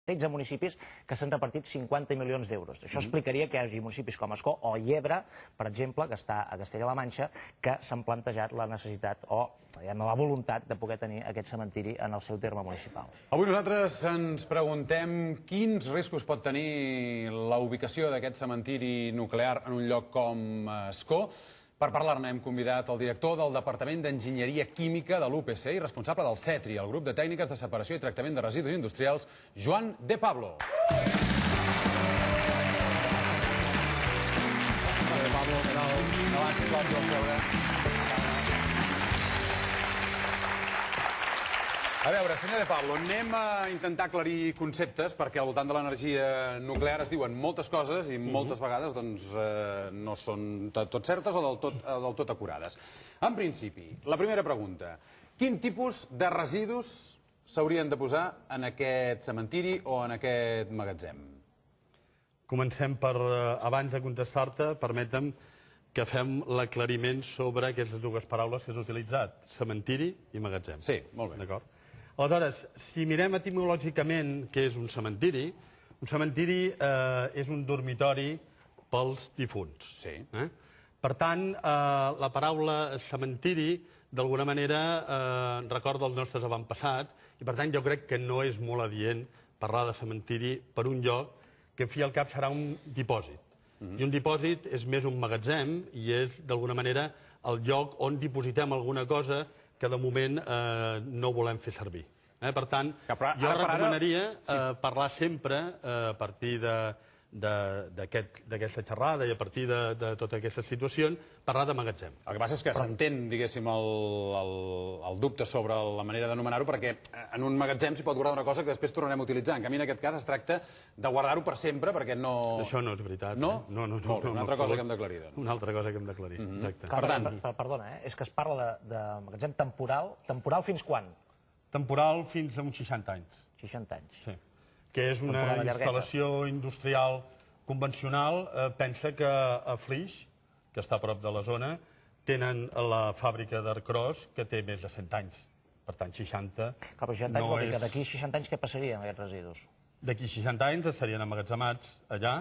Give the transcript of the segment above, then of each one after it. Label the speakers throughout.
Speaker 1: 13 municipis que s'han repartit 50 milions d'euros. Això explicaria que hi hagi municipis com Ascó o Llebre, per exemple, que està a Castella-La Manxa, que s'han plantejat la necessitat o la voluntat de poder tenir aquest cementiri en el seu terme municipal.
Speaker 2: Avui nosaltres ens preguntem quins riscos pot tenir la ubicació d'aquest cementiri nuclear en un lloc com Ascó. Per parlar-ne hem convidat el director del Departament d'Enginyeria Química de l'UPC i responsable del CETRI, el grup de tècniques de separació i tractament de residus industrials, Joan De Pablo. A veure, senyor De Pablo, anem a intentar aclarir conceptes perquè al voltant de l'energia nuclear es diuen moltes coses i moltes vegades no són tot certes o del tot acurades. En principi, la primera pregunta, quin tipus de residus s'haurien de posar en aquest cementiri o en aquest magatzem?
Speaker 3: Comencem per, abans de contestar-te, permetem que fem l'aclariment sobre aquestes dues paraules que has utilitzat, cementiri i magatzem.
Speaker 2: Sí, molt bé.
Speaker 3: D'acord? Aleshores, si mirem etimològicament què és un cementiri és un dormitori pels difunts.
Speaker 2: Sí.
Speaker 3: Per tant, la paraula cementiri d'alguna manera recorda els nostres avantpassats i per tant jo crec que no és molt adient parlar de cementiri per un lloc que al fi i al cap serà un dipòsit. I un dipòsit és més un magatzem i és d'alguna manera el lloc on dipositem alguna cosa que de moment no volem fer servir. Per tant, jo recomanaria parlar sempre, a partir d'aquesta xerrada i a partir de totes aquestes situacions, parlar de magatzem.
Speaker 2: El que passa és que s'entén, diguéssim, el dubte sobre la manera d'anomenar-ho, perquè en un magatzem s'hi pot guardar una cosa que després tornarem a utilitzar. En canvi, en aquest cas es tracta de guardar-ho per sempre, perquè no...
Speaker 3: Això no és veritat.
Speaker 2: No?
Speaker 3: No.
Speaker 2: Una altra cosa que hem d'aclarir.
Speaker 3: Una altra cosa que hem d'aclarir, exacte.
Speaker 1: Perdona, és que es parla de magatzem temporal. Temporal fins quan?
Speaker 3: Temporal fins a uns 60 anys.
Speaker 1: 60 anys.
Speaker 3: Sí. Que és una instal·lació industrial convencional. Pensa que a Flix, que està a prop de la zona, tenen la fàbrica d'Arcros que té més de 100 anys. Per tant, 60...
Speaker 1: Clar, però 60 anys vol dir que d'aquí 60 anys què passaria amb aquests residus?
Speaker 3: D'aquí 60 anys estarien emmagatzemats allà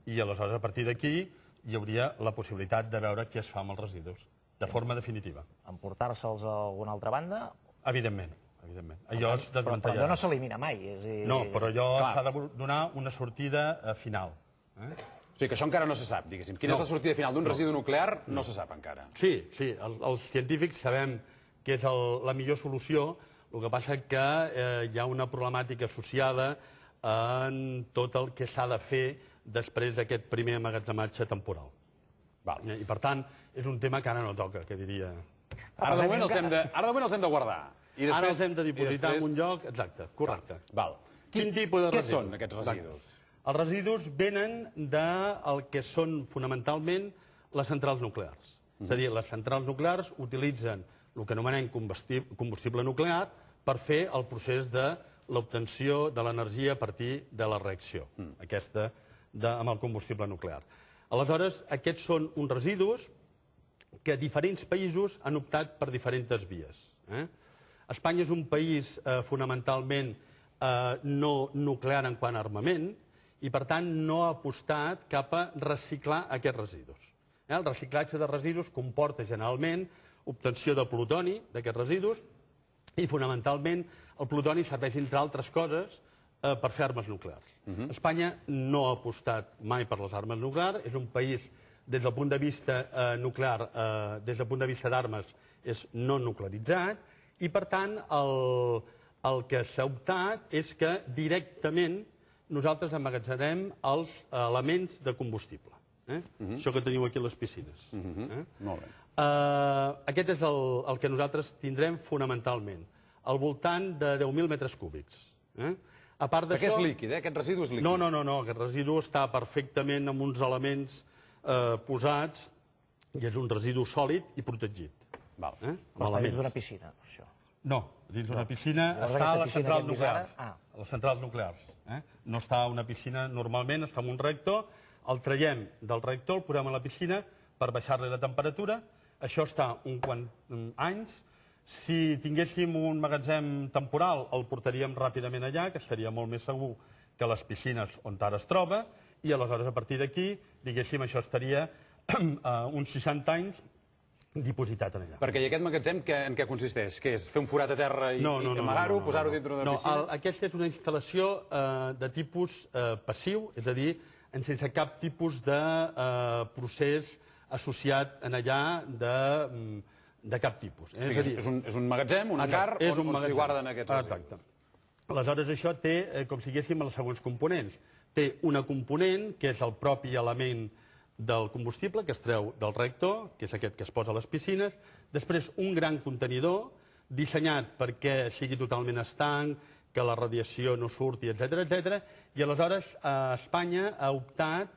Speaker 3: i aleshores a partir d'aquí hi hauria la possibilitat de veure què es fa amb els residus, de forma definitiva.
Speaker 1: Emportar-se'ls a alguna altra banda?
Speaker 3: Evidentment.
Speaker 1: Però allò no s'elimina mai.
Speaker 3: No, però allò s'ha de donar una sortida final.
Speaker 2: O sigui que això encara no se sap, diguéssim. Quina és la sortida final d'un residu nuclear no se sap encara.
Speaker 3: Sí, els científics sabem que és la millor solució, el que passa que hi ha una problemàtica associada en tot el que s'ha de fer després d'aquest primer emmagatzematge temporal. I per tant, és un tema que ara no toca, que diria...
Speaker 2: Ara de moment els hem de guardar.
Speaker 3: Ara els hem de dipositar en un lloc... Exacte, correcte.
Speaker 2: Quin tipus de residus? Què són aquests residus?
Speaker 3: Els residus venen del que són fonamentalment les centrals nuclears. És a dir, les centrals nuclears utilitzen el que anomenem combustible nuclear per fer el procés de l'obtenció de l'energia a partir de la reacció, aquesta amb el combustible nuclear. Aleshores, aquests són uns residus que diferents països han optat per diferents vies. Espanya és un país fonamentalment no nuclear en quant a armament i, per tant, no ha apostat cap a reciclar aquests residus. El reciclatge de residus comporta generalment obtenció de plutoni d'aquests residus i, fonamentalment, el plutoni serveix, entre altres coses, per fer armes nuclears. Espanya no ha apostat mai per les armes nuclears, és un país, des del punt de vista nuclear, des del punt de vista d'armes, és no nuclearitzat, i, per tant, el que s'ha optat és que directament nosaltres emmagatzemem els elements de combustible. Això que teniu aquí a les piscines.
Speaker 2: Molt bé.
Speaker 3: Aquest és el que nosaltres tindrem fonamentalment, al voltant de 10.000 metres cúbics.
Speaker 2: Perquè és líquid, aquest residu és líquid.
Speaker 3: No, aquest residu està perfectament amb uns elements posats i és un residu sòlid i protegit.
Speaker 1: Però està dins d'una piscina, això.
Speaker 3: No, dins d'una piscina està a les centrals nuclears. A les centrals nuclears. No està a una piscina normalment, està en un reactor, el traiem del reactor, el posem a la piscina per baixar-li la temperatura. Això està uns quants anys. Si tinguéssim un magatzem temporal, el portaríem ràpidament allà, que seria molt més segur que les piscines on ara es troba, i aleshores a partir d'aquí, diguéssim, això estaria uns 60 anys dipositat en allà.
Speaker 2: Perquè aquest magatzem en què consisteix? Què és? Fer un forat a terra i amagar-ho, posar-ho dintre d'una piscina?
Speaker 3: No, aquesta és una instal·lació de tipus passiu, és a dir, sense cap tipus de procés associat en allà de cap tipus.
Speaker 2: És un magatzem, una car, on s'hi guarden aquests residus.
Speaker 3: Exacte. Aleshores, això té, com si diguéssim, els següents components. Té una component, que és el propi element del combustible, que es treu del reactor, que és aquest que es posa a les piscines. Després, un gran contenidor, dissenyat perquè sigui totalment estanc, que la radiació no surti, etc. I aleshores, Espanya ha optat,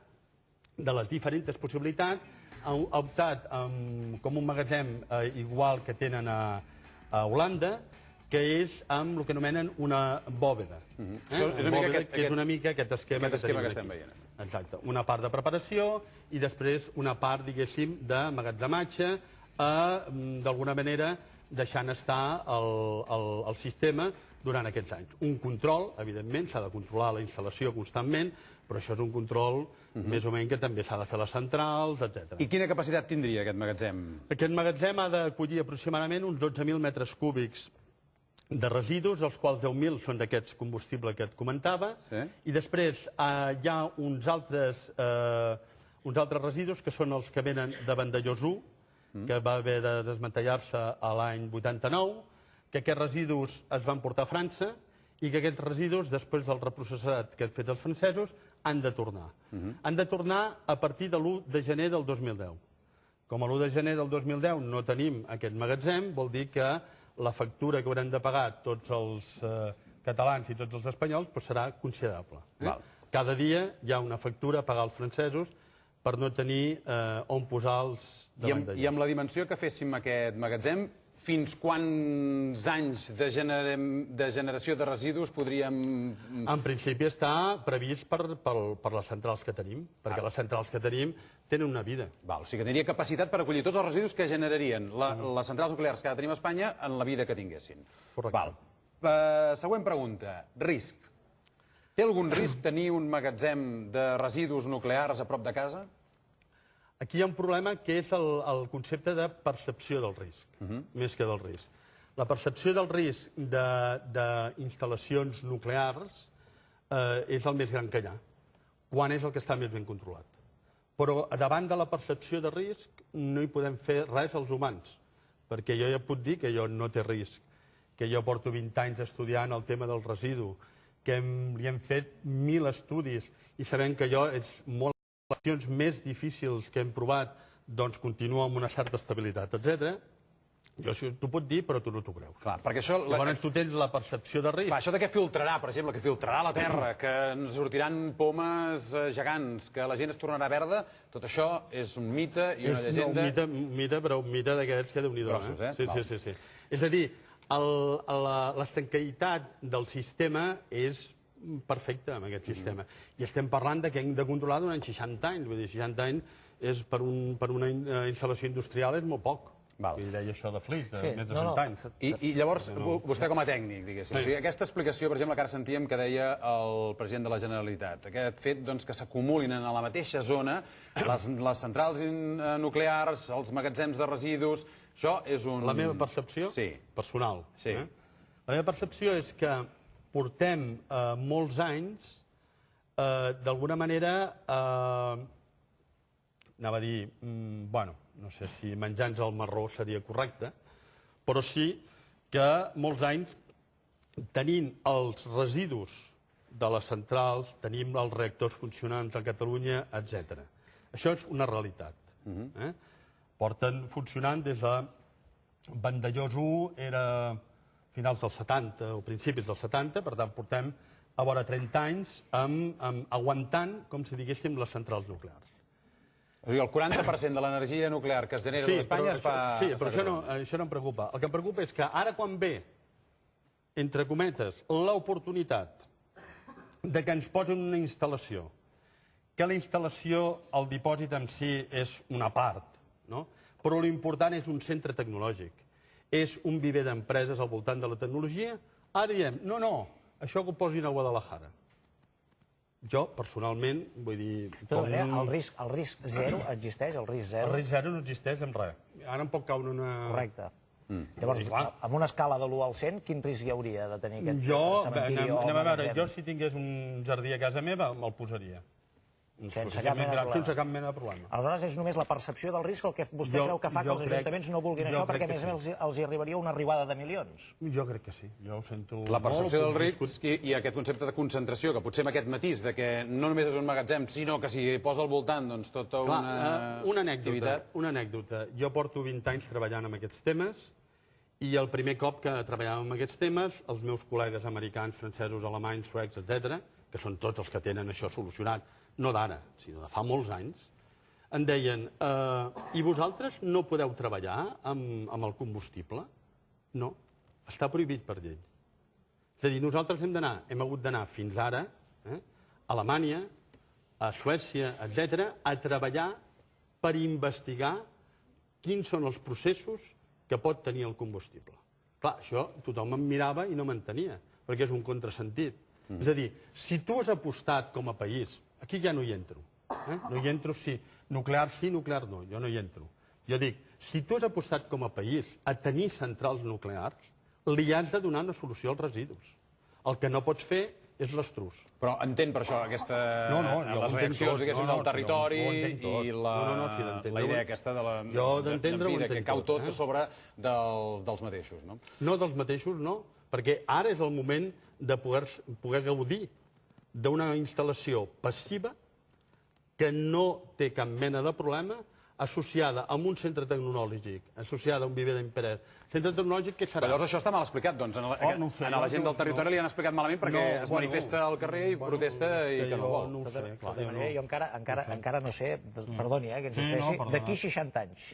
Speaker 3: de les diferents possibilitats, ha optat com un magatzem igual que tenen a Holanda, que és amb el que anomenen una bòveda. Que és una mica aquest esquema que
Speaker 2: estem veient.
Speaker 3: Exacte. Una part de preparació i després una part, diguéssim, d'emmagatzematge, d'alguna manera deixant estar el sistema durant aquests anys. Un control, evidentment, s'ha de controlar la instal·lació constantment, però això és un control més o menys que també s'ha de fer a les centrals, etc.
Speaker 2: I quina capacitat tindria aquest magatzem?
Speaker 3: Aquest magatzem ha d'acollir aproximadament uns 12.000 metres cúbics de residus, els quals 10.000 són d'aquests combustible que et comentava, i després hi ha uns altres residus que són els que venen de Vandellòs 1, que va haver de desmantellar-se a l'any 89, que aquests residus es van portar a França i que aquests residus, després del reprocessat que han fet els francesos, han de tornar. Han de tornar a partir de l'1 de gener del 2010. Com a l'1 de gener del 2010 no tenim aquest magatzem, vol dir que la factura que haurem de pagar tots els catalans i tots els espanyols serà considerable. Cada dia hi ha una factura a pagar als francesos per no tenir on posar els davant d'ells.
Speaker 2: I amb la dimensió que féssim aquest magatzem, fins quants anys de generació de residus podríem...
Speaker 3: En principi està previst per les centrals que tenim, perquè les centrals que tenim tenen una vida.
Speaker 2: O sigui que tindria capacitat per acollir tots els residus que generarien les centrals nuclears que ara tenim a Espanya en la vida que tinguessin.
Speaker 3: Correcte.
Speaker 2: Següent pregunta. Risc. Té algun risc tenir un magatzem de residus nuclears a prop de casa?
Speaker 3: Aquí hi ha un problema que és el concepte de percepció del risc, més que del risc. La percepció del risc d'instal·lacions nuclears és el més gran que hi ha, quan és el que està més ben controlat. Però davant de la percepció de risc no hi podem fer res als humans, perquè jo ja puc dir que allò no té risc, que jo porto 20 anys estudiant el tema del residu, que li hem fet 1.000 estudis i sabem que allò és molt... Les accions més difícils que hem provat doncs continua amb una certa estabilitat, etc. Jo t'ho puc dir, però tu no t'ho creus.
Speaker 2: Clar, perquè això...
Speaker 3: Llavors tu tens la percepció de risc.
Speaker 2: Clar, això de què filtrarà, per exemple, que filtrarà la terra, que ens sortiran pomes gegants, que la gent es tornarà verda, tot això és un mite i una llegenda...
Speaker 3: No, un mite, però un mite d'aquests que Déu-n'hi-do.
Speaker 2: Grossos,
Speaker 3: Sí. És a dir, l'estanqueïtat del sistema és perfecte amb aquest sistema. I estem parlant que hem de controlar durant 60 anys. Vull dir, 60 anys per una instal·lació industrial és molt poc. I deia això de Flick, més de 100 anys.
Speaker 2: I llavors, vostè com a tècnic, diguéssim, aquesta explicació, per exemple, que ara sentíem que deia el president de la Generalitat, aquest fet que s'acumulin en la mateixa zona les centrals nuclears, els magatzems de residus, això és un...
Speaker 3: La meva percepció personal. La meva percepció és que portem molts anys, d'alguna manera, anava a dir, bueno, no sé si menjar-nos el marró seria correcte, però sí que molts anys tenint els residus de les centrals, tenim els reactors funcionants a Catalunya, etc. Això és una realitat. Porten funcionant des de Vandellòs 1, era finals dels 70 o principis dels 70, per tant portem a vora 30 anys aguantant, com si diguéssim, les centrals nuclears.
Speaker 2: O sigui, el 40% de l'energia nuclear que es genera a Espanya es fa...
Speaker 3: Sí, però això no em preocupa. El que em preocupa és que ara quan ve, entre cometes, l'oportunitat de que ens posin una instal·lació, que la instal·lació, el dipòsit en si és una part, però l'important és un centre tecnològic. És un viver d'empreses al voltant de la tecnologia. Ara diem, no, això que ho posin a Guadalajara. Jo, personalment, vull dir...
Speaker 1: El risc zero existeix, el risc zero?
Speaker 3: El risc zero no existeix en res. Ara em pot caure una...
Speaker 1: Correcte. Llavors, amb una escala de l'1 al 100, quin risc hi hauria de tenir aquest cementiri o magatzem?
Speaker 3: Jo, si tingués un jardí a casa meva, me'l posaria.
Speaker 1: Sense cap mena
Speaker 3: de problema.
Speaker 1: Aleshores, és només la percepció del risc el que vostè creu que fa que els ajuntaments no vulguin això, perquè a més a més els hi arribaria una arribada de milions?
Speaker 3: Jo crec que sí. Jo ho sento molt.
Speaker 2: La percepció del risc i aquest concepte de concentració, que potser amb aquest matís de que no només és un magatzem, sinó que s'hi posa al voltant tota una activitat.
Speaker 3: Una anècdota. Jo porto 20 anys treballant amb aquests temes i el primer cop que treballàvem amb aquests temes, els meus col·legues americans, francesos, alemanys, suecs, etc., que són tots els que tenen això solucionat, no d'ara, sinó de fa molts anys, em deien, i vosaltres no podeu treballar amb el combustible? No, està prohibit per llei. És a dir, nosaltres hem hagut d'anar fins ara, a Alemanya, a Suècia, etc., a treballar per investigar quins són els processos que pot tenir el combustible. Clar, això tothom em mirava i no m'entenia, perquè és un contrasentit. És a dir, si tu has apostat com a país, aquí ja no hi entro. No hi entro si nuclear sí, nuclear no, jo no hi entro. Jo dic, si tu has apostat com a país a tenir centrals nuclears, li has de donar una solució als residus. El que no pots fer és l'estrús.
Speaker 2: Però entén per això les reaccions, diguéssim, del territori i la idea aquesta de la vida, que cau tot a sobre dels mateixos, no?
Speaker 3: No, dels mateixos no, perquè ara és el moment de poder gaudir d'una instal·lació passiva que no té cap mena de problema, associada amb un centre tecnològic, associada a un viver d'Imperet. Centre tecnològic, què serà?
Speaker 2: Però llavors això està mal explicat, doncs. A la gent del territori li han explicat malament perquè es manifesta al carrer i protesta i que no vol.
Speaker 1: Jo encara no sé, perdoni, que insisteixi, d'aquí 60 anys,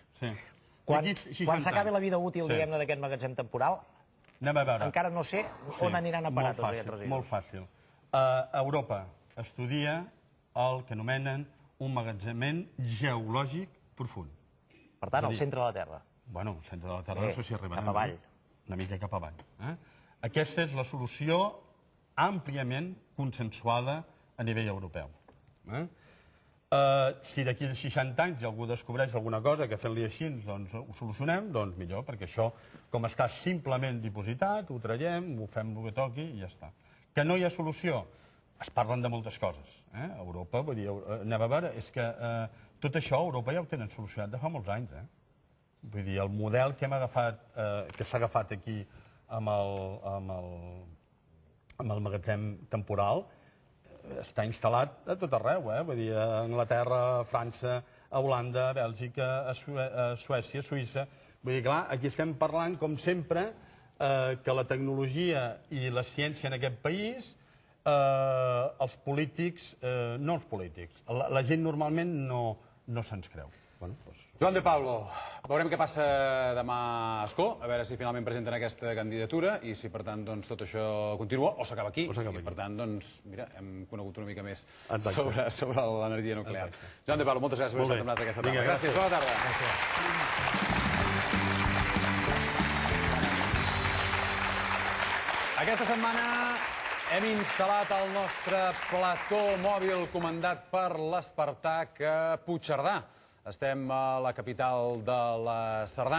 Speaker 1: quan s'acabi la vida útil, diguem-ne, d'aquest magatzem temporal, encara no sé on aniran a parar tots aquests residus.
Speaker 3: Molt fàcil. Europa estudia el que anomenen un magatzemament geològic profund.
Speaker 1: Per tant, al centre de la Terra.
Speaker 3: Bueno, al centre de la Terra no sé si arribarem.
Speaker 1: Cap avall.
Speaker 3: Una mica cap avall. Aquesta és la solució àmpliament consensuada a nivell europeu. Si d'aquí a 60 anys algú descobreix alguna cosa que fent-li així doncs ho solucionem, doncs millor, perquè això, com està simplement dipositat, ho traiem, ho fem el que toqui i ja està. Que no hi ha solució? Es parlen de moltes coses. Europa, vull dir, anem a veure, és que tot això a Europa ja ho tenen solucionat de fa molts anys. Vull dir, el model que hem agafat, que s'ha agafat aquí amb el magatzem temporal, està instal·lat a tot arreu, vull dir, a Anglaterra, a França, a Holanda, a Bèlgica, a Suècia, a Suïssa. Vull dir, clar, aquí estem parlant, com sempre, que la tecnologia i la ciència en aquest país, els polítics, no els polítics, la gent normalment no se'ns creu.
Speaker 2: Joan de Pablo, veurem què passa demà a Ascó, a veure si finalment presenten aquesta candidatura i si, per tant, tot això continua o s'acaba aquí. I, per tant, mira, hem conegut una mica més sobre l'energia nuclear. Joan de Pablo, moltes gràcies per estar amb nosaltres aquesta tarda. Gràcies, bona tarda. Aquesta setmana hem instal·lat el nostre plató mòbil comandat per l'Espartac a Puigcerdà. Estem a la capital de la Cerdanya.